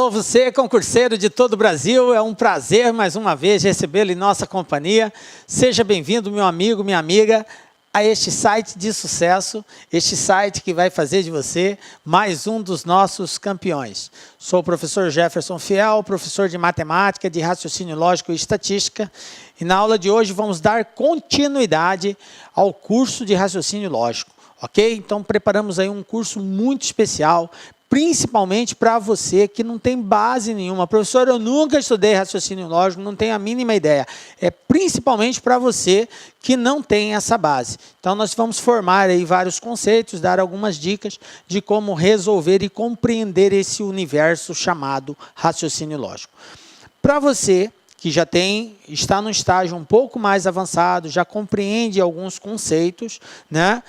Você, concurseiro de todo o Brasil, é um prazer mais uma vez recebê-lo em nossa companhia. Seja bem-vindo, meu amigo, minha amiga, a este site de sucesso, este site que vai fazer de você mais um dos nossos campeões. Sou o professor Jefferson Fiel, professor de matemática, de raciocínio lógico e estatística, e na aula de hoje vamos dar continuidade ao curso de raciocínio lógico, ok? Então preparamos aí um curso muito especial, principalmente para você que não tem base nenhuma. Professor, eu nunca estudei raciocínio lógico, não tenho a mínima ideia. É principalmente para você que não tem essa base. Então, nós vamos formar aí vários conceitos, dar algumas dicas de como resolver e compreender esse universo chamado raciocínio lógico. Para você que já está no estágio um pouco mais avançado, já compreende alguns conceitos, né?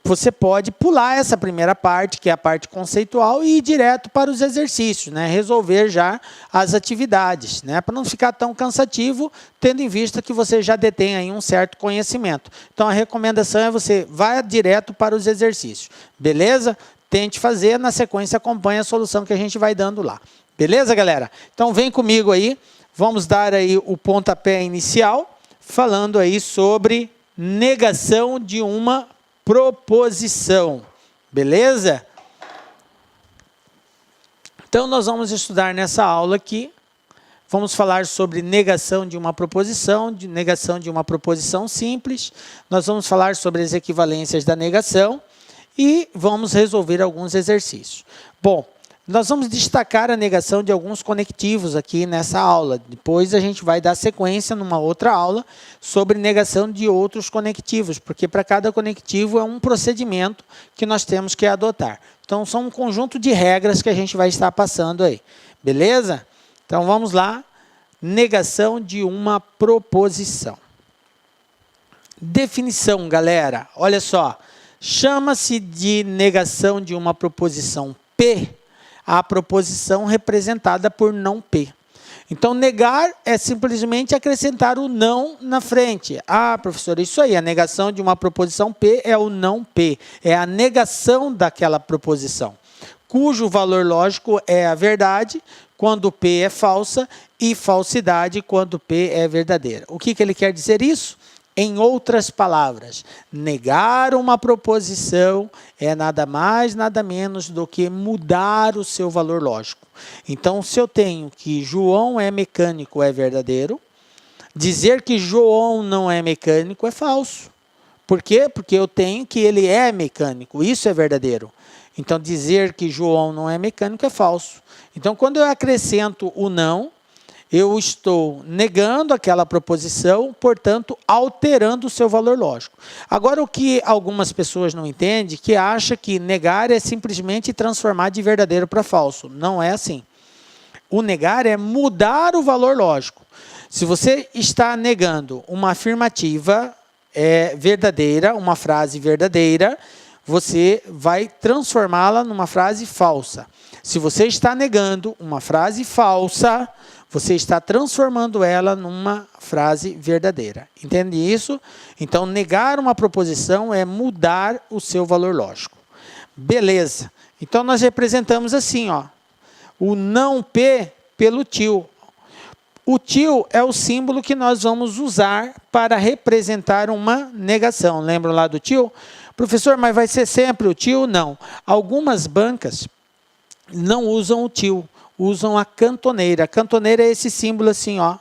Você pode pular essa primeira parte, que é a parte conceitual, e ir direto para os exercícios, né? Resolver já as atividades, né? Para não ficar tão cansativo, tendo em vista que você já detém aí um certo conhecimento. Então, a recomendação é você vá direto para os exercícios, beleza? Tente fazer, na sequência acompanhe a solução que a gente vai dando lá. Beleza, galera? Então, vem comigo aí, vamos dar aí o pontapé inicial, falando aí sobre negação de uma proposição, beleza? Então, nós vamos estudar nessa aula aqui, vamos falar sobre negação de uma proposição, negação de uma proposição simples, nós vamos falar sobre as equivalências da negação e vamos resolver alguns exercícios. Bom, nós vamos destacar a negação de alguns conectivos aqui nessa aula. Depois a gente vai dar sequência numa outra aula sobre negação de outros conectivos, porque para cada conectivo é um procedimento que nós temos que adotar. Então, são um conjunto de regras que a gente vai estar passando aí. Beleza? Então, vamos lá. Negação de uma proposição. Definição, galera. Olha só. Chama-se de negação de uma proposição P a proposição representada por não P. Então, negar é simplesmente acrescentar o não na frente. Ah, professor, isso aí, a negação de uma proposição P é o não P, é a negação daquela proposição, cujo valor lógico é a verdade quando P é falsa e falsidade quando P é verdadeira. O que ele quer dizer isso? Em outras palavras, negar uma proposição é nada mais, nada menos do que mudar o seu valor lógico. Então, se eu tenho que João é mecânico é verdadeiro, dizer que João não é mecânico é falso. Por quê? Porque eu tenho que ele é mecânico, isso é verdadeiro. Então, dizer que João não é mecânico é falso. Então, quando eu acrescento o não, eu estou negando aquela proposição, portanto, alterando o seu valor lógico. Agora, o que algumas pessoas não entendem, que acha que negar é simplesmente transformar de verdadeiro para falso. Não é assim. O negar é mudar o valor lógico. Se você está negando uma afirmativa verdadeira, uma frase verdadeira, você vai transformá-la numa frase falsa. Se você está negando uma frase falsa, você está transformando ela numa frase verdadeira. Entende isso? Então, negar uma proposição é mudar o seu valor lógico. Beleza. Então, nós representamos assim, ó, o não P pelo til. O til é o símbolo que nós vamos usar para representar uma negação. Lembram lá do til? Professor, mas vai ser sempre o til? Não. Algumas bancas não usam o til, usam a cantoneira. A cantoneira é esse símbolo assim, ó.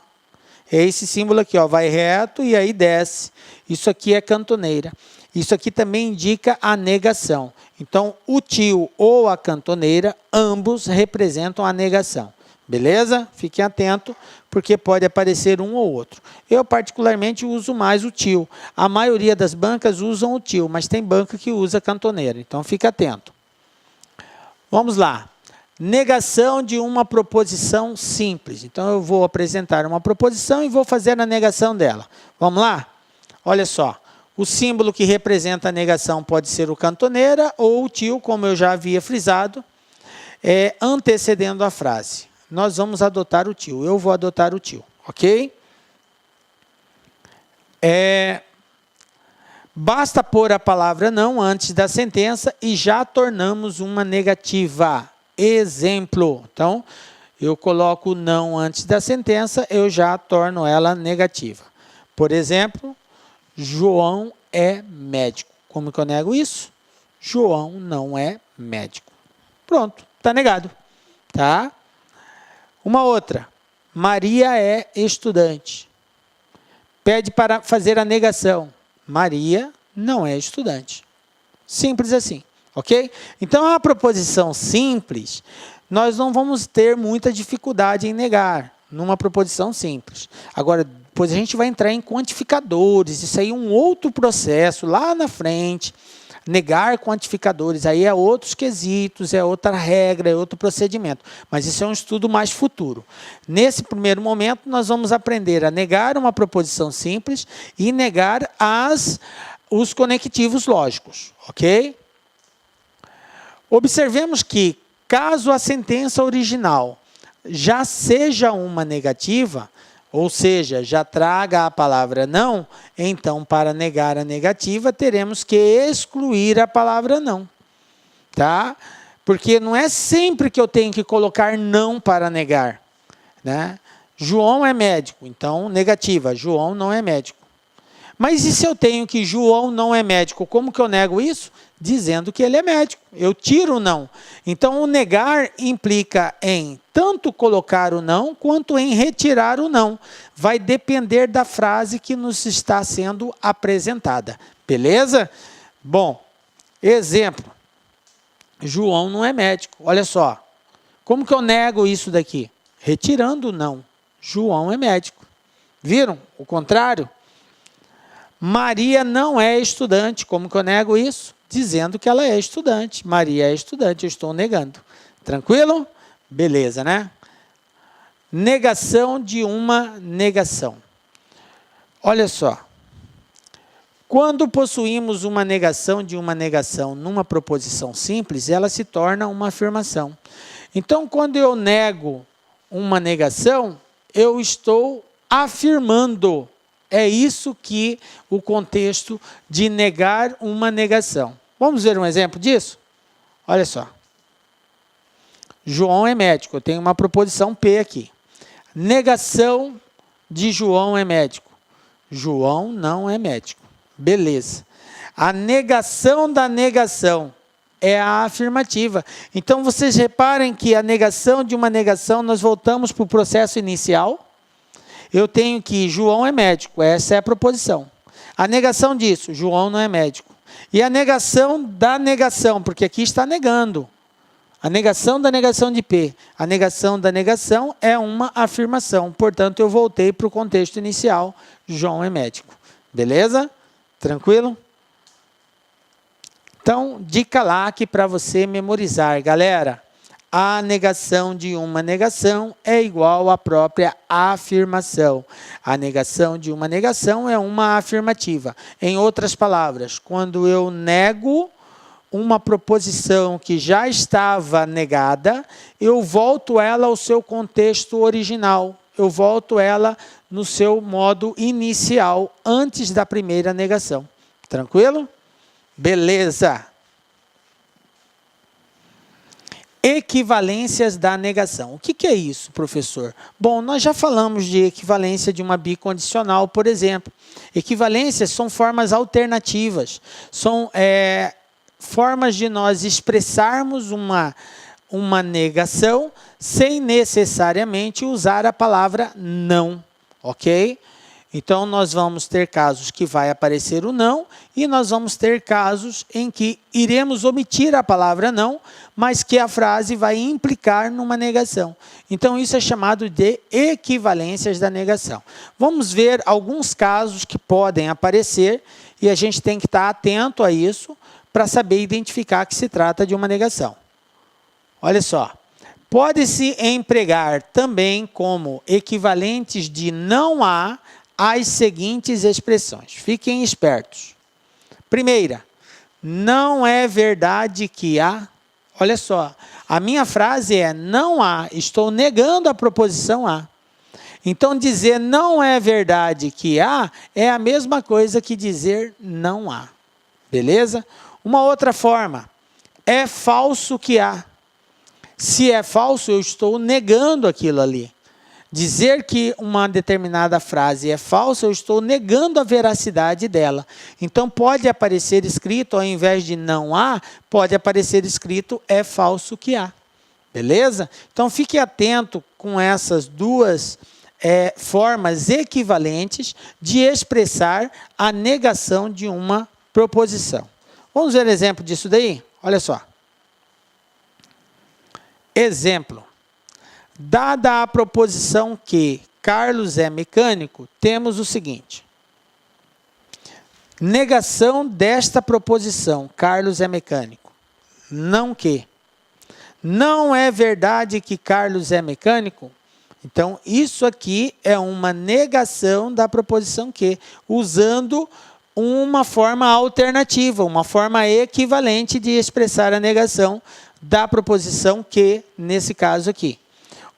É esse símbolo aqui, ó, vai reto e aí desce. Isso aqui é cantoneira. Isso aqui também indica a negação. Então, o til ou a cantoneira, ambos representam a negação. Beleza? Fiquem atentos, porque pode aparecer um ou outro. Eu, particularmente, uso mais o til. A maioria das bancas usam o til, mas tem banca que usa a cantoneira. Então, fique atento. Vamos lá. Negação de uma proposição simples. Então, eu vou apresentar uma proposição e vou fazer a negação dela. Vamos lá? Olha só. O símbolo que representa a negação pode ser o cantoneira ou o til, como eu já havia frisado, antecedendo a frase. Nós vamos adotar o til. Eu vou adotar o til, ok? Basta pôr a palavra não antes da sentença e já tornamos uma negativa. exemplo. Então, eu coloco o não antes da sentença, eu já torno ela negativa. Por exemplo, João é médico. Como que eu nego isso? João não é médico. Pronto, está negado. Tá? Uma outra. Maria é estudante. Pede para fazer a negação. Maria não é estudante. Simples assim, ok? Então, a proposição simples, nós não vamos ter muita dificuldade em negar numa proposição simples. Agora, depois a gente vai entrar em quantificadores, isso aí é um outro processo lá na frente. Negar quantificadores, aí é outros quesitos, é outra regra, é outro procedimento. Mas isso é um estudo mais futuro. Nesse primeiro momento, nós vamos aprender a negar uma proposição simples e negar os conectivos lógicos, ok? Observemos que, caso a sentença original já seja uma negativa, ou seja, já traga a palavra não, então, para negar a negativa, teremos que excluir a palavra não. Tá? Porque não é sempre que eu tenho que colocar não para negar. Né? João é médico, então, negativa, João não é médico. Mas e se eu tenho que João não é médico? Como que eu nego isso? Dizendo que ele é médico. Eu tiro o não. Então, o negar implica em tanto colocar o não, quanto em retirar o não. Vai depender da frase que nos está sendo apresentada. Beleza? Bom, exemplo. João não é médico. Olha só. Como que eu nego isso daqui? Retirando o não. João é médico. Viram? O contrário? Maria não é estudante. Como que eu nego isso? Dizendo que ela é estudante. Maria é estudante, eu estou negando. Tranquilo? Beleza, né? Negação de uma negação. Olha só. Quando possuímos uma negação de uma negação numa proposição simples, ela se torna uma afirmação. Então, quando eu nego uma negação, eu estou afirmando. É isso que o contexto de negar uma negação. Vamos ver um exemplo disso? Olha só. João é médico. Eu tenho uma proposição P aqui. Negação de João é médico. João não é médico. Beleza. A negação da negação é a afirmativa. Então, vocês reparem que a negação de uma negação, nós voltamos para o processo inicial. Eu tenho que João é médico, essa é a proposição. A negação disso, João não é médico. E a negação da negação, porque aqui está negando. A negação da negação de P. A negação da negação é uma afirmação. Portanto, eu voltei para o contexto inicial, João é médico. Beleza? Tranquilo? Então, dica lá aqui para você memorizar, galera. A negação de uma negação é igual à própria afirmação. A negação de uma negação é uma afirmativa. Em outras palavras, quando eu nego uma proposição que já estava negada, eu volto ela ao seu contexto original. Eu volto ela no seu modo inicial, antes da primeira negação. Tranquilo? Beleza. Equivalências da negação. O que é isso, professor? Bom, nós já falamos de equivalência de uma bicondicional, por exemplo. Equivalências são formas alternativas, são formas de nós expressarmos uma negação sem necessariamente usar a palavra não, ok? Então, nós vamos ter casos que vai aparecer o não e nós vamos ter casos em que iremos omitir a palavra não, mas que a frase vai implicar numa negação. Então, isso é chamado de equivalências da negação. Vamos ver alguns casos que podem aparecer e a gente tem que estar atento a isso para saber identificar que se trata de uma negação. Olha só. Pode-se empregar também como equivalentes de não há as seguintes expressões. Fiquem espertos. Primeira, não é verdade que há. Olha só, a minha frase é não há, estou negando a proposição há. Então, dizer não é verdade que há é a mesma coisa que dizer não há. Beleza? Uma outra forma, é falso que há. Se é falso, eu estou negando aquilo ali. Dizer que uma determinada frase é falsa, eu estou negando a veracidade dela. Então, pode aparecer escrito, ao invés de não há, pode aparecer escrito é falso que há. Beleza? Então, fique atento com essas duas formas equivalentes de expressar a negação de uma proposição. Vamos ver exemplo disso daí? Olha só. Exemplo. Dada a proposição que Carlos é mecânico, temos o seguinte. Negação desta proposição, Carlos é mecânico. Não que. Não é verdade que Carlos é mecânico? Então, isso aqui é uma negação da proposição que, usando uma forma alternativa, uma forma equivalente de expressar a negação da proposição que, nesse caso aqui.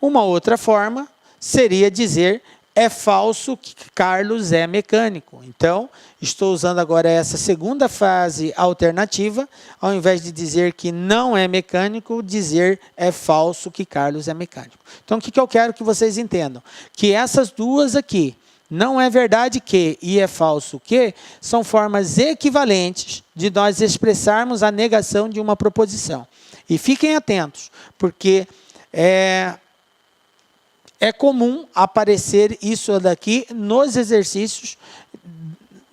Uma outra forma seria dizer é falso que Carlos é mecânico. Então, estou usando agora essa segunda frase alternativa, ao invés de dizer que não é mecânico, dizer é falso que Carlos é mecânico. Então, o que eu quero que vocês entendam? Que essas duas aqui, não é verdade que e é falso que, são formas equivalentes de nós expressarmos a negação de uma proposição. E fiquem atentos, porque é comum aparecer isso daqui nos exercícios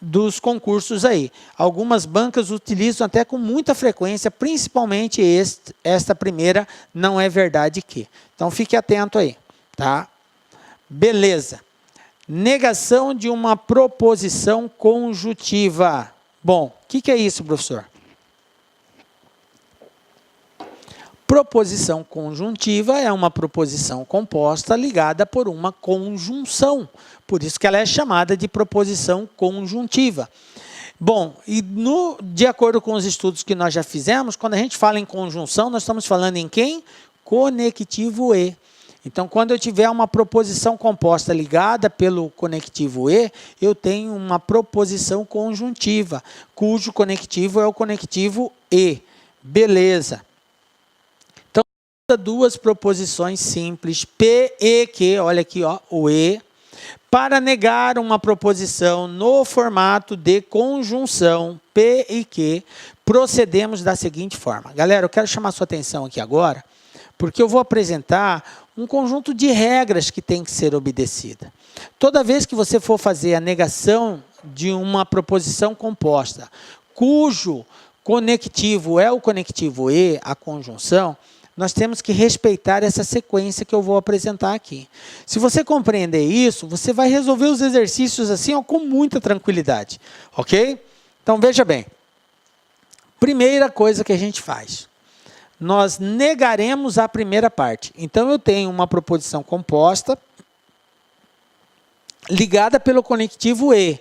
dos concursos aí. Algumas bancas utilizam até com muita frequência, principalmente esta primeira, não é verdade que. Então, fique atento aí, tá? Beleza. Negação de uma proposição conjuntiva. Bom, o que é isso, professor? Proposição conjuntiva é uma proposição composta ligada por uma conjunção. Por isso que ela é chamada de proposição conjuntiva. Bom, e de acordo com os estudos que nós já fizemos, quando a gente fala em conjunção, nós estamos falando em quem? Conectivo e. Então, quando eu tiver uma proposição composta ligada pelo conectivo e, eu tenho uma proposição conjuntiva, cujo conectivo é o conectivo e. Beleza. Duas proposições simples, P e que, olha aqui, ó, o e, para negar uma proposição no formato de conjunção, P e que, procedemos da seguinte forma. Galera, eu quero chamar sua atenção aqui agora, porque eu vou apresentar um conjunto de regras que tem que ser obedecida. Toda vez que você for fazer a negação de uma proposição composta, cujo conectivo é o conectivo e, a conjunção, nós temos que respeitar essa sequência que eu vou apresentar aqui. Se você compreender isso, você vai resolver os exercícios assim, ó, com muita tranquilidade. Ok? Então, veja bem. Primeira coisa que a gente faz. Nós negaremos a primeira parte. Então, eu tenho uma proposição composta ligada pelo conectivo e.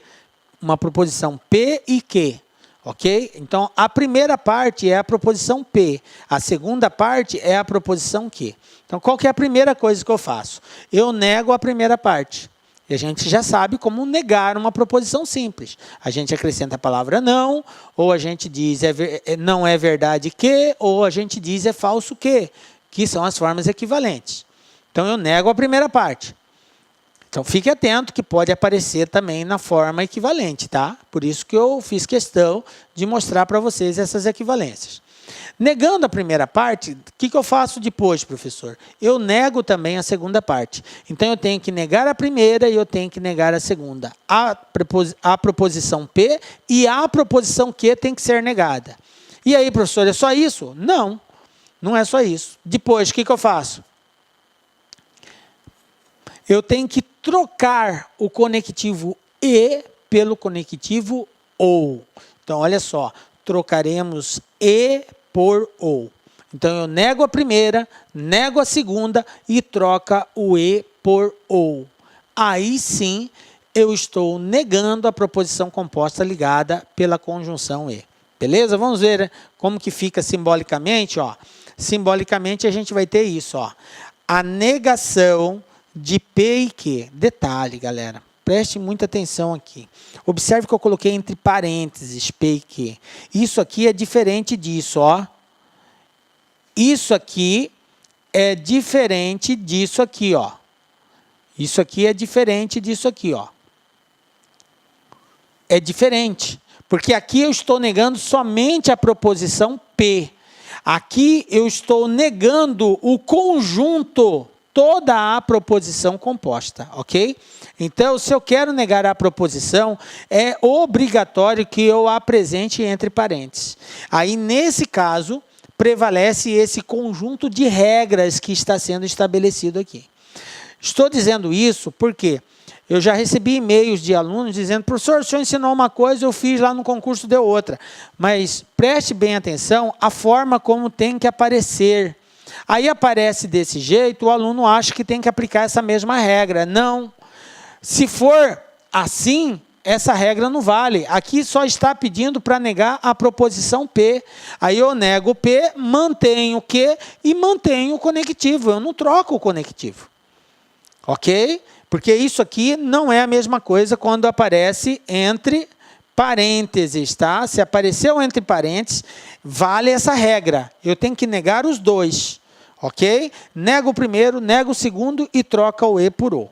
Uma proposição P e que. Ok? Então, a primeira parte é a proposição P. A segunda parte é a proposição que. Então, qual que é a primeira coisa que eu faço? Eu nego a primeira parte. E a gente já sabe como negar uma proposição simples. A gente acrescenta a palavra não, ou a gente diz não é verdade que, ou a gente diz é falso que são as formas equivalentes. Então, eu nego a primeira parte. Então, fique atento que pode aparecer também na forma equivalente, tá? Por isso que eu fiz questão de mostrar para vocês essas equivalências. Negando a primeira parte, o que eu faço depois, professor? Eu nego também a segunda parte. Então, eu tenho que negar a primeira e eu tenho que negar a segunda. A proposição P e a proposição que tem que ser negada. E aí, professor, é só isso? Não, não é só isso. Depois, o que eu faço? Eu tenho que trocar o conectivo e pelo conectivo ou. Então, olha só, trocaremos e por ou. Então, eu nego a primeira, nego a segunda e troca o e por ou. Aí sim, eu estou negando a proposição composta ligada pela conjunção e. Beleza? Vamos ver como que fica simbolicamente. Ó. Simbolicamente, a gente vai ter isso. Ó. A negação de P e que. Detalhe, galera. Preste muita atenção aqui. Observe que eu coloquei entre parênteses P e que. Isso aqui é diferente disso, ó. Isso aqui é diferente disso aqui, ó. Isso aqui é diferente disso aqui, ó. É diferente, porque aqui eu estou negando somente a proposição P. Aqui eu estou negando o conjunto, toda a proposição composta, ok? Então, se eu quero negar a proposição, é obrigatório que eu a apresente entre parênteses. Aí, nesse caso, prevalece esse conjunto de regras que está sendo estabelecido aqui. Estou dizendo isso porque eu já recebi e-mails de alunos dizendo: professor, o senhor ensinou uma coisa, eu fiz lá no concurso, deu outra. Mas preste bem atenção à forma como tem que aparecer. Aí aparece desse jeito, o aluno acha que tem que aplicar essa mesma regra. Não. Se for assim, essa regra não vale. Aqui só está pedindo para negar a proposição P. Aí eu nego o P, mantenho o Q e mantenho o conectivo. Eu não troco o conectivo. Ok? Porque isso aqui não é a mesma coisa quando aparece entre parênteses, tá? Se apareceu entre parênteses, vale essa regra. Eu tenho que negar os dois. Ok? Nego o primeiro, nego o segundo e troca o E por O.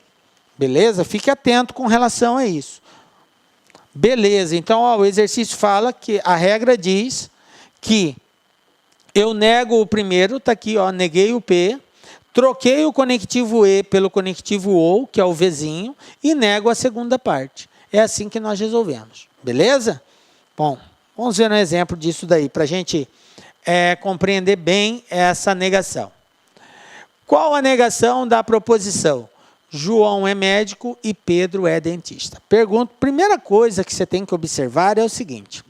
Beleza? Fique atento com relação a isso. Beleza, então ó, o exercício fala que a regra diz que eu nego o primeiro, está aqui, ó, neguei o P, troquei o conectivo E pelo conectivo OU, que é o Vzinho, e nego a segunda parte. É assim que nós resolvemos. Beleza? Bom, vamos ver um exemplo disso daí, para a gente compreender bem essa negação. Qual a negação da proposição? João é médico e Pedro é dentista. Pergunto, primeira coisa que você tem que observar é o seguinte: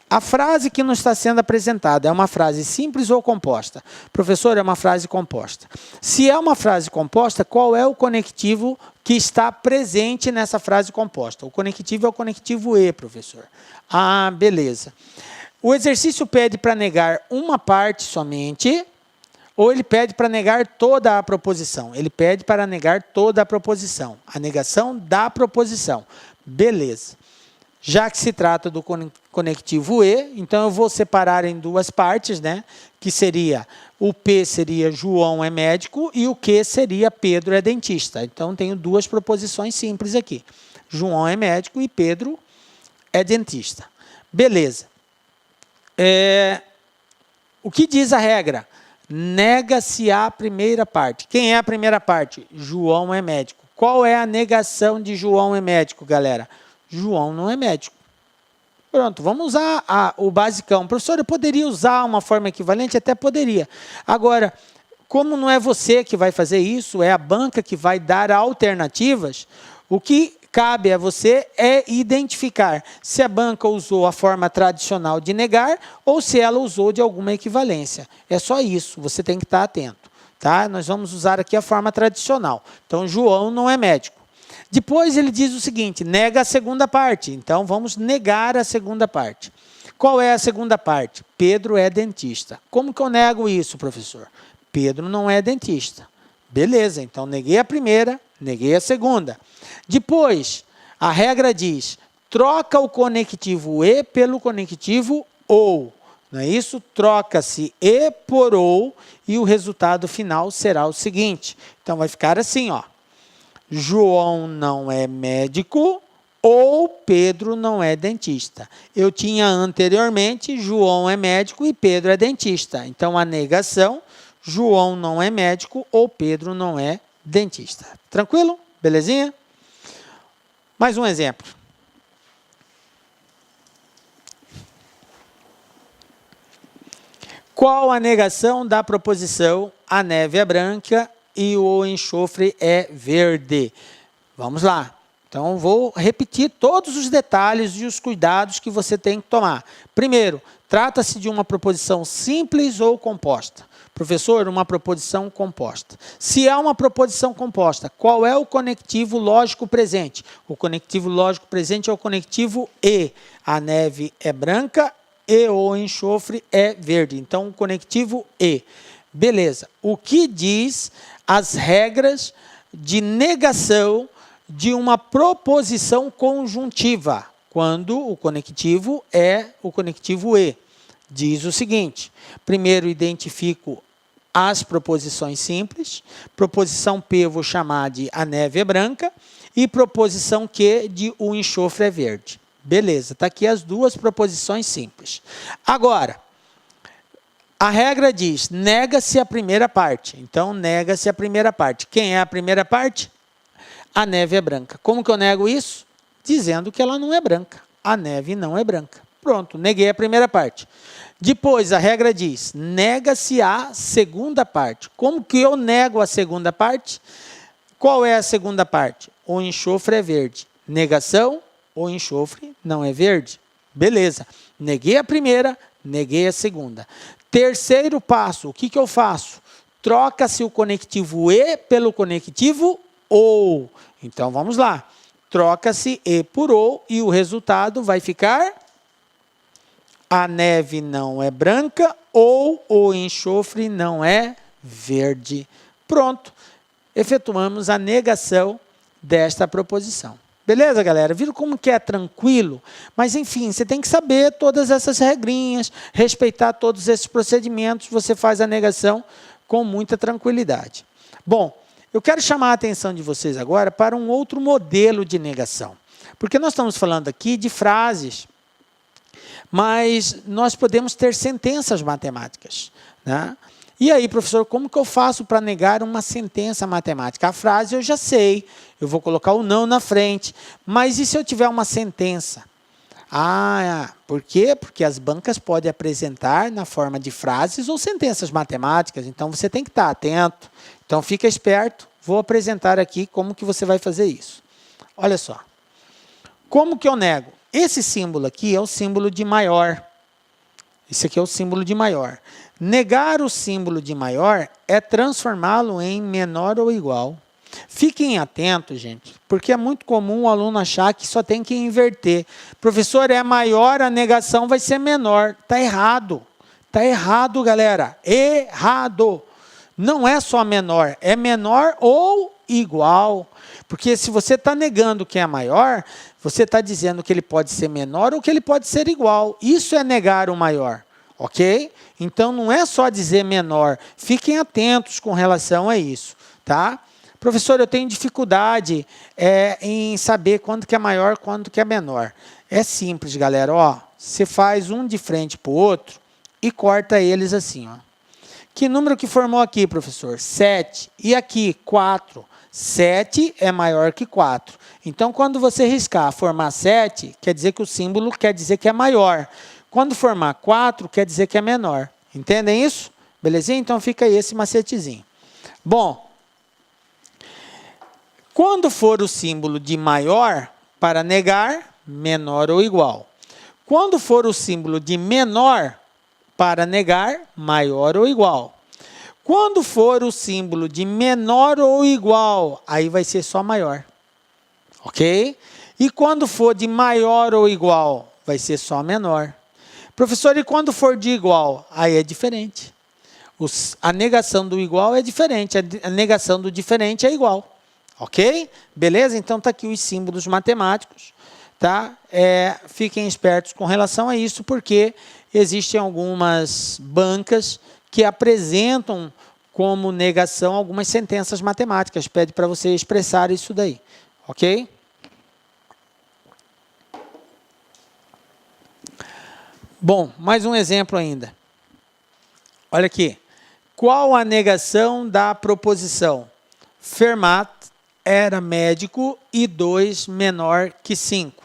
a frase que nos está sendo apresentada é uma frase simples ou composta? Professor, é uma frase composta. Se é uma frase composta, qual é o conectivo que está presente nessa frase composta? O conectivo é o conectivo E, professor. Ah, beleza. O exercício pede para negar uma parte somente, ou ele pede para negar toda a proposição? Ele pede para negar toda a proposição. A negação da proposição. Beleza. Já que se trata do conectivo E, então eu vou separar em duas partes, né? Que seria, o P seria João é médico e o Q seria Pedro é dentista. Então tenho duas proposições simples aqui. João é médico e Pedro é dentista. Beleza. O que diz a regra? Nega-se a primeira parte. Quem é a primeira parte? João é médico. Qual é a negação de João é médico, galera? João não é médico. Pronto, vamos usar o basicão. Professor, eu poderia usar uma forma equivalente? Até poderia. Agora, como não é você que vai fazer isso, é a banca que vai dar alternativas, o que cabe a você é identificar se a banca usou a forma tradicional de negar ou se ela usou de alguma equivalência. É só isso, você tem que estar atento. Tá? Nós vamos usar aqui a forma tradicional. Então, João não é médico. Depois ele diz o seguinte, nega a segunda parte. Então, vamos negar a segunda parte. Qual é a segunda parte? Pedro é dentista. Como que eu nego isso, professor? Pedro não é dentista. Beleza, então neguei a primeira, neguei a segunda. Depois, a regra diz, troca o conectivo E pelo conectivo OU. Não é isso? Troca-se E por OU e o resultado final será o seguinte. Então, vai ficar assim, ó. João não é médico ou Pedro não é dentista. Eu tinha anteriormente, João é médico e Pedro é dentista. Então, a negação, João não é médico ou Pedro não é dentista. Tranquilo? Belezinha? Mais um exemplo. Qual a negação da proposição a neve é branca e o enxofre é verde? Vamos lá. Então, vou repetir todos os detalhes e os cuidados que você tem que tomar. Primeiro, trata-se de uma proposição simples ou composta? Professor, uma proposição composta. Se é uma proposição composta, qual é o conectivo lógico presente? O conectivo lógico presente é o conectivo E. A neve é branca e o enxofre é verde. Então, o conectivo E. Beleza. O que diz as regras de negação de uma proposição conjuntiva, quando o conectivo é o conectivo E? Diz o seguinte, primeiro identifico as proposições simples. Proposição P eu vou chamar de a neve é branca. E proposição Q de o enxofre é verde. Beleza, está aqui as duas proposições simples. Agora, a regra diz, nega-se a primeira parte. Então, nega-se a primeira parte. Quem é a primeira parte? A neve é branca. Como que eu nego isso? Dizendo que ela não é branca. A neve não é branca. Pronto, neguei a primeira parte. Depois, a regra diz, nega-se a segunda parte. Como que eu nego a segunda parte? Qual é a segunda parte? O enxofre é verde. Negação, o enxofre não é verde. Beleza. Neguei a primeira, neguei a segunda. Terceiro passo, o que que eu faço? Troca-se o conectivo E pelo conectivo OU. Então, vamos lá. Troca-se E por OU e o resultado vai ficar... A neve não é branca ou o enxofre não é verde. Pronto. Efetuamos a negação desta proposição. Beleza, galera? Viram como que é tranquilo? Mas, enfim, você tem que saber todas essas regrinhas, respeitar todos esses procedimentos, você faz a negação com muita tranquilidade. Bom, eu quero chamar a atenção de vocês agora para um outro modelo de negação. Porque nós estamos falando aqui de frases, mas nós podemos ter sentenças matemáticas, né? E aí, professor, como que eu faço para negar uma sentença matemática? A frase eu já sei, eu vou colocar o não na frente, mas e se eu tiver uma sentença? Por quê? Porque as bancas podem apresentar na forma de frases ou sentenças matemáticas, então você tem que estar atento. Então, fica esperto, vou apresentar aqui como que você vai fazer isso. Olha só, como que eu nego? Esse símbolo aqui é o símbolo de maior. Esse aqui é o símbolo de maior. Negar o símbolo de maior é transformá-lo em menor ou igual. Fiquem atentos, gente, porque é muito comum o aluno achar que só tem que inverter. Professor, é maior, a negação vai ser menor. Está errado. Está errado, galera. Errado. Não é só menor, é menor ou igual. Porque se você está negando que é maior, você está dizendo que ele pode ser menor ou que ele pode ser igual. Isso é negar o maior, ok? Então, não é só dizer menor. Fiquem atentos com relação a isso, tá? Professor, eu tenho dificuldade em saber quando que é maior, quando que é menor. É simples, galera. Ó, você faz um de frente para o outro e corta eles assim, ó. Que número que formou aqui, professor? 7. E aqui, 4. 7 é maior que 4. Então, quando você riscar formar 7, quer dizer que o símbolo quer dizer que é maior. Quando formar 4, quer dizer que é menor. Entendem isso? Belezinha? Então, fica aí esse macetezinho. Bom, quando for o símbolo de maior, para negar, menor ou igual. Quando for o símbolo de menor, para negar, maior ou igual. Quando for o símbolo de menor ou igual, aí vai ser só maior. Ok? E quando for de maior ou igual, vai ser só menor. Professor, e quando for de igual? Aí é diferente. A negação do igual é diferente, a negação do diferente é igual. Ok? Beleza? Então, está aqui os símbolos matemáticos. Tá? Fiquem espertos com relação a isso, porque existem algumas bancas que apresentam como negação algumas sentenças matemáticas. Pede para você expressar isso daí. Ok? Bom, mais um exemplo ainda. Olha aqui. Qual a negação da proposição? Fermat era médico e 2 menor que 5.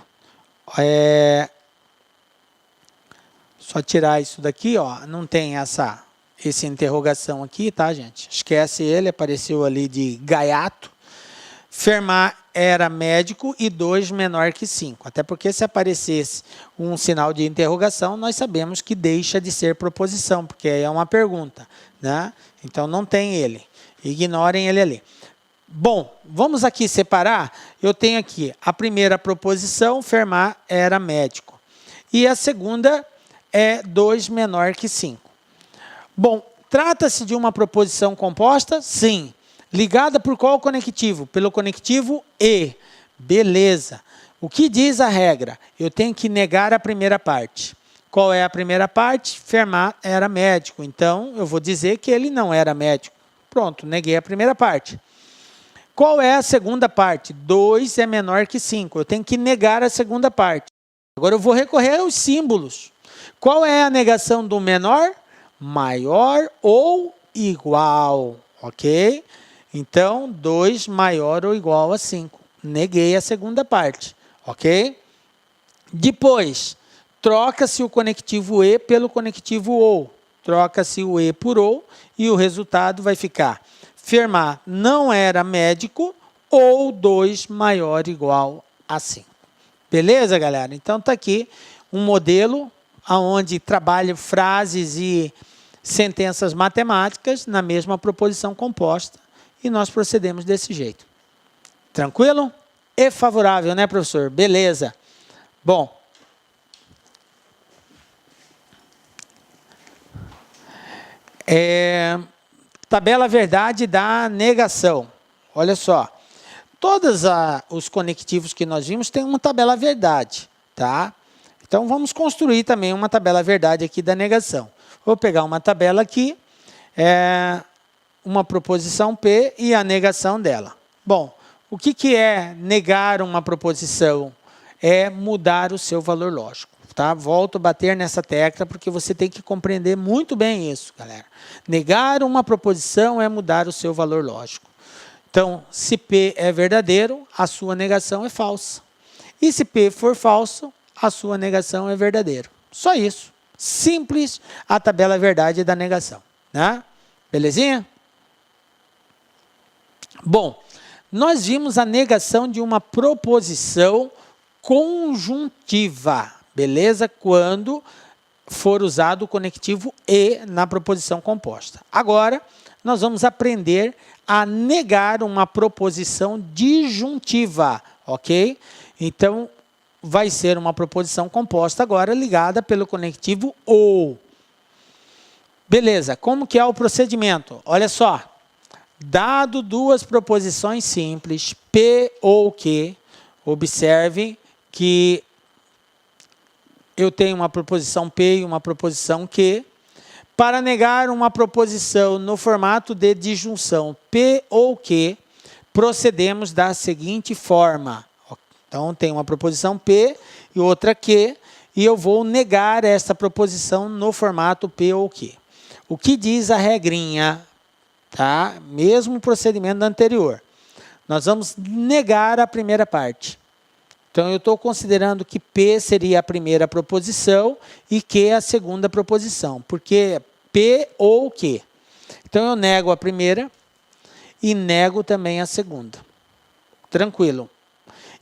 Só tirar isso daqui, ó. Não tem essa interrogação aqui, tá, gente? Esquece ele, apareceu ali de gaiato. Fermat era médico e 2 menor que 5. Até porque se aparecesse um sinal de interrogação, nós sabemos que deixa de ser proposição, porque é uma pergunta, né? Então, não tem ele. Ignorem ele ali. Bom, vamos aqui separar. Eu tenho aqui a primeira proposição, Fermat era médico. E a segunda é 2 menor que 5. Bom, trata-se de uma proposição composta? Sim. Ligada por qual conectivo? Pelo conectivo E. Beleza. O que diz a regra? Eu tenho que negar a primeira parte. Qual é a primeira parte? Fermat era médico. Então, eu vou dizer que ele não era médico. Pronto, neguei a primeira parte. Qual é a segunda parte? 2 é menor que 5. Eu tenho que negar a segunda parte. Agora eu vou recorrer aos símbolos. Qual é a negação do menor? Maior ou igual. Ok? Então, 2 maior ou igual a 5. Neguei a segunda parte. Ok? Depois, troca-se o conectivo E pelo conectivo OU. Troca-se o E por OU e o resultado vai ficar: Fermat não era médico ou 2 maior ou igual a 5. Beleza, galera? Então, está aqui um modelo onde trabalha frases e sentenças matemáticas na mesma proposição composta e nós procedemos desse jeito. Tranquilo? E favorável, né, professor? Beleza. Bom, tabela verdade da negação. Olha só, todos os conectivos que nós vimos têm uma tabela verdade, tá? Então, vamos construir também uma tabela verdade aqui da negação. Vou pegar uma tabela aqui, uma proposição P e a negação dela. Bom, o que é negar uma proposição? É mudar o seu valor lógico. Tá? Volto a bater nessa tecla porque você tem que compreender muito bem isso, galera. Negar uma proposição é mudar o seu valor lógico. Então, se P é verdadeiro, a sua negação é falsa. E se P for falso, a sua negação é verdadeira. Só isso. Simples a tabela verdade da negação. Né? Belezinha? Bom, nós vimos a negação de uma proposição conjuntiva, beleza? Quando for usado o conectivo E na proposição composta. Agora, nós vamos aprender a negar uma proposição disjuntiva, ok? Então, vai ser uma proposição composta agora ligada pelo conectivo OU. Beleza, como que é o procedimento? Olha só, dado duas proposições simples, P ou Q, observe que eu tenho uma proposição P e uma proposição Q. Para negar uma proposição no formato de disjunção P ou Q, procedemos da seguinte forma. Então, tem uma proposição P e outra Q, e eu vou negar essa proposição no formato P ou Q. O que diz a regrinha? Tá? Mesmo procedimento anterior. Nós vamos negar a primeira parte. Então, eu estou considerando que P seria a primeira proposição e Q a segunda proposição, porque P ou Q. Então, eu nego a primeira e nego também a segunda. Tranquilo.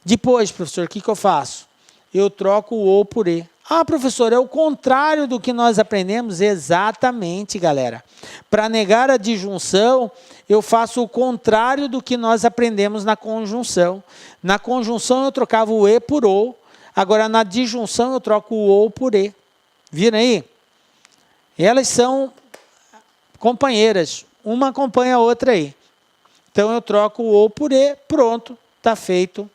Depois, professor, o que eu faço? Eu troco o OU por E. Ah, professor, é o contrário do que nós aprendemos? Exatamente, galera. Para negar a disjunção, eu faço o contrário do que nós aprendemos na conjunção. Na conjunção, eu trocava o E por OU. Agora, na disjunção, eu troco o OU por E. Viram aí? Elas são companheiras. Uma acompanha a outra aí. Então, eu troco o OU por E. Pronto, está feito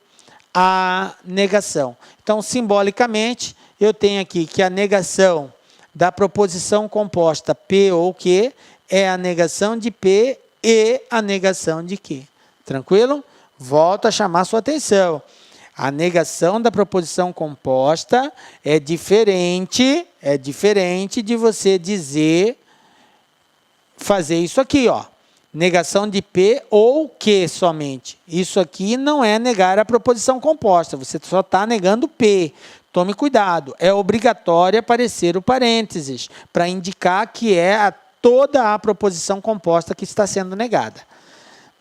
a negação. Então, simbolicamente, eu tenho aqui que a negação da proposição composta P ou Q é a negação de P e a negação de Q. Tranquilo? Volto a chamar sua atenção. A negação da proposição composta é diferente de você dizer, fazer isso aqui, ó. Negação de P ou Q somente. Isso aqui não é negar a proposição composta, você só está negando P. Tome cuidado, é obrigatório aparecer o parênteses para indicar que é toda a proposição composta que está sendo negada.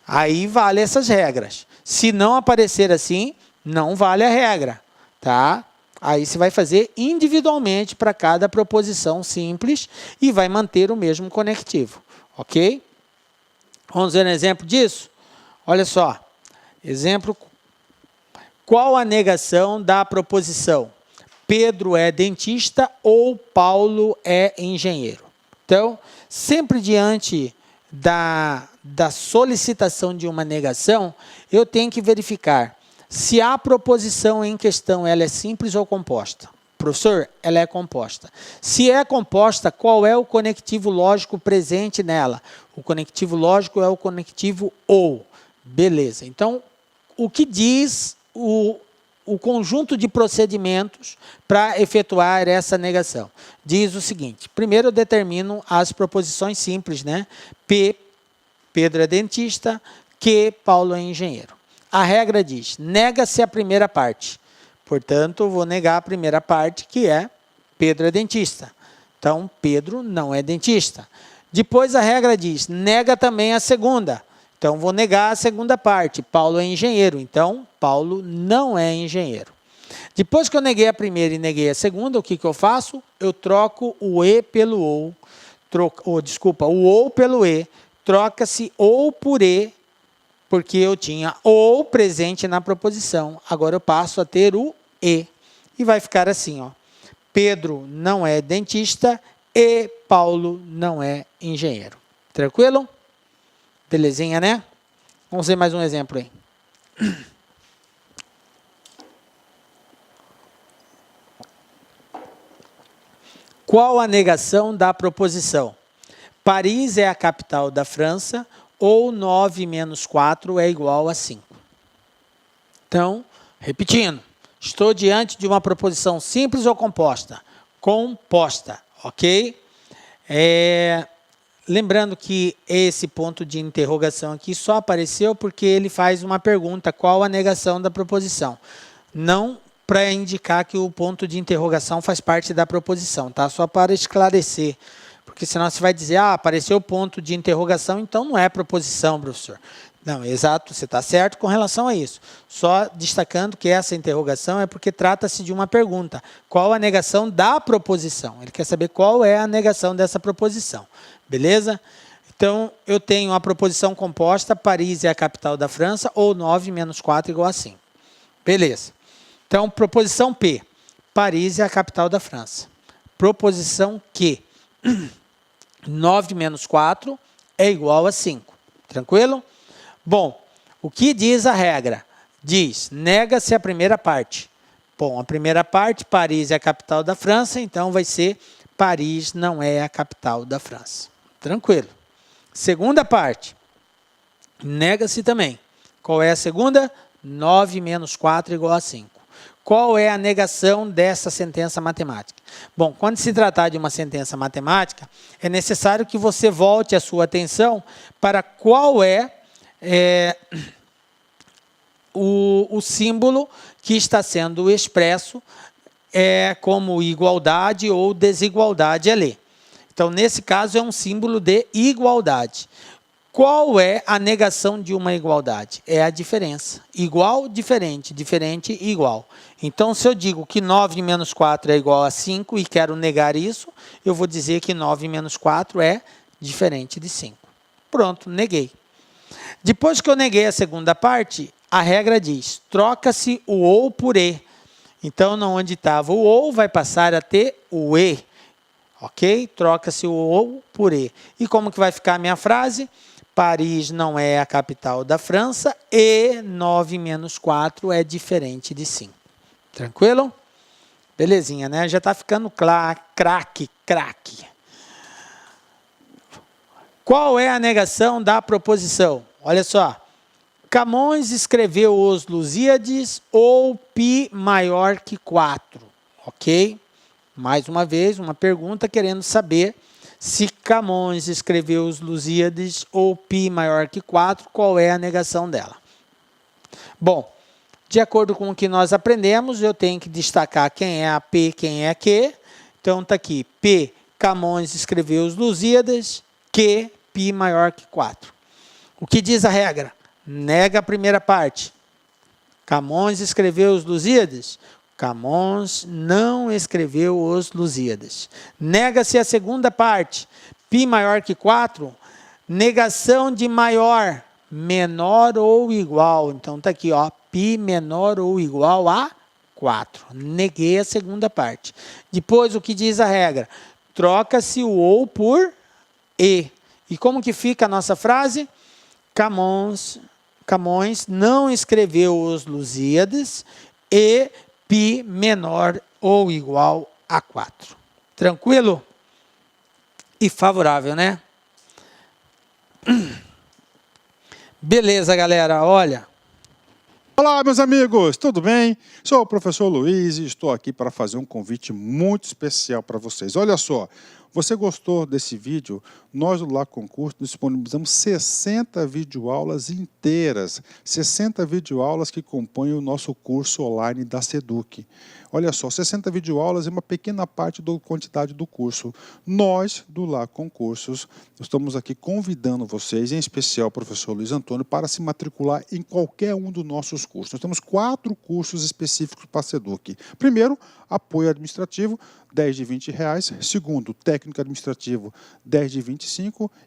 Aí vale essas regras. Se não aparecer assim, não vale a regra, tá? Aí você vai fazer individualmente para cada proposição simples e vai manter o mesmo conectivo, ok? Vamos ver um exemplo disso? Olha só, exemplo, qual a negação da proposição? Pedro é dentista ou Paulo é engenheiro? Então, sempre diante da solicitação de uma negação, eu tenho que verificar se a proposição em questão ela é simples ou composta. Professor, ela é composta. Se é composta, qual é o conectivo lógico presente nela? O conectivo lógico é o conectivo ou. Beleza. Então, o que diz o conjunto de procedimentos para efetuar essa negação? Diz o seguinte: primeiro eu determino as proposições simples, né? P, Pedro é dentista, Q, Paulo é engenheiro. A regra diz: nega-se a primeira parte. Portanto, eu vou negar a primeira parte, que é Pedro é dentista. Então, Pedro não é dentista. Depois a regra diz: nega também a segunda. Então, vou negar a segunda parte. Paulo é engenheiro. Então, Paulo não é engenheiro. Depois que eu neguei a primeira e neguei a segunda, o que eu faço? Eu troco o E pelo ou. O ou pelo E. Troca-se ou por E, porque eu tinha ou presente na proposição. Agora eu passo a ter o E. E vai ficar assim, ó. Pedro não é dentista e Paulo não é engenheiro. Tranquilo? Belezinha, né? Vamos ver mais um exemplo aí. Qual a negação da proposição? Paris é a capital da França ou 9 menos 4 é igual a 5. Então, repetindo, estou diante de uma proposição simples ou composta? Composta, ok? Lembrando que esse ponto de interrogação aqui só apareceu porque ele faz uma pergunta: qual a negação da proposição? Não para indicar que o ponto de interrogação faz parte da proposição, tá? Só para esclarecer. Porque senão você vai dizer: ah, apareceu o ponto de interrogação, então não é proposição, professor. Não, exato, você está certo com relação a isso. Só destacando que essa interrogação é porque trata-se de uma pergunta. Qual a negação da proposição? Ele quer saber qual é a negação dessa proposição. Beleza? Então, eu tenho a proposição composta: Paris é a capital da França, ou 9 menos 4 igual a 5. Beleza. Então, proposição P. Paris é a capital da França. Proposição Q. 9 menos 4 é igual a 5. Tranquilo? Bom, o que diz a regra? Diz: nega-se a primeira parte. Bom, a primeira parte, Paris é a capital da França, então vai ser Paris não é a capital da França. Tranquilo. Segunda parte, nega-se também. Qual é a segunda? 9 menos 4 igual a 5. Qual é a negação dessa sentença matemática? Bom, quando se tratar de uma sentença matemática, é necessário que você volte a sua atenção para qual é o símbolo que está sendo expresso como igualdade ou desigualdade ali. Então, nesse caso, é um símbolo de igualdade. Qual é a negação de uma igualdade? É a diferença. Igual, diferente, diferente, igual. Então, se eu digo que 9 menos 4 é igual a 5 e quero negar isso, eu vou dizer que 9 menos 4 é diferente de 5. Pronto, neguei. Depois que eu neguei a segunda parte, a regra diz: troca-se o ou por E. Então, onde estava o ou, vai passar a ter o E. Ok? Troca-se o ou por E. E como que vai ficar a minha frase? Paris não é a capital da França e 9 menos 4 é diferente de 5. Tranquilo? Belezinha, né? Já está ficando craque. Qual é a negação da proposição? Olha só. Camões escreveu Os Lusíades ou π maior que 4. Ok? Mais uma vez, uma pergunta querendo saber se Camões escreveu Os Lusíades ou π maior que 4, qual é a negação dela? Bom, de acordo com o que nós aprendemos, eu tenho que destacar quem é a P, quem é a Q. Então, está aqui, P, Camões escreveu Os Lusíades, Q, π maior que 4. O que diz a regra? Nega a primeira parte. Camões escreveu Os Lusíades? Camões não escreveu Os Lusíades. Nega-se a segunda parte. Π maior que 4, negação de maior, menor ou igual. Então, está aqui, ó, π menor ou igual a 4. Neguei a segunda parte. Depois, o que diz a regra? Troca-se o ou por E. E como que fica a nossa frase? Camões não escreveu Os Lusíades e π menor ou igual a 4. Tranquilo? E favorável, né? Beleza, galera, olha. Olá, meus amigos, tudo bem? Sou o professor Luiz e estou aqui para fazer um convite muito especial para vocês. Olha só, você gostou desse vídeo? Nós do Lá Concurso disponibilizamos 60 videoaulas inteiras, 60 videoaulas que compõem o nosso curso online da Seduc. Olha só, 60 videoaulas é uma pequena parte da quantidade do curso. Nós, do Lá Concursos, estamos aqui convidando vocês, em especial o professor Luiz Antônio, para se matricular em qualquer um dos nossos cursos. Nós temos 4 cursos específicos para a Seduc. Primeiro, apoio administrativo, 10 de R$20. Segundo, técnico administrativo, 10 de R$25.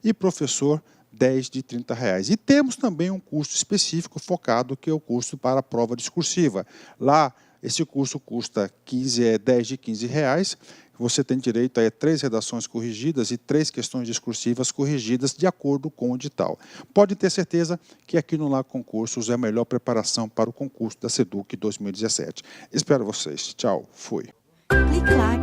E professor, 10 de R$30. E temos também um curso específico focado, que é o curso para a prova discursiva. Lá, esse curso custa 10 de R$15. Você tem direito a 3 redações corrigidas e 3 questões discursivas corrigidas de acordo com o edital. Pode ter certeza que aqui no Lá Concursos é a melhor preparação para o concurso da Seduc 2017. Espero vocês. Tchau. Fui. Clique lá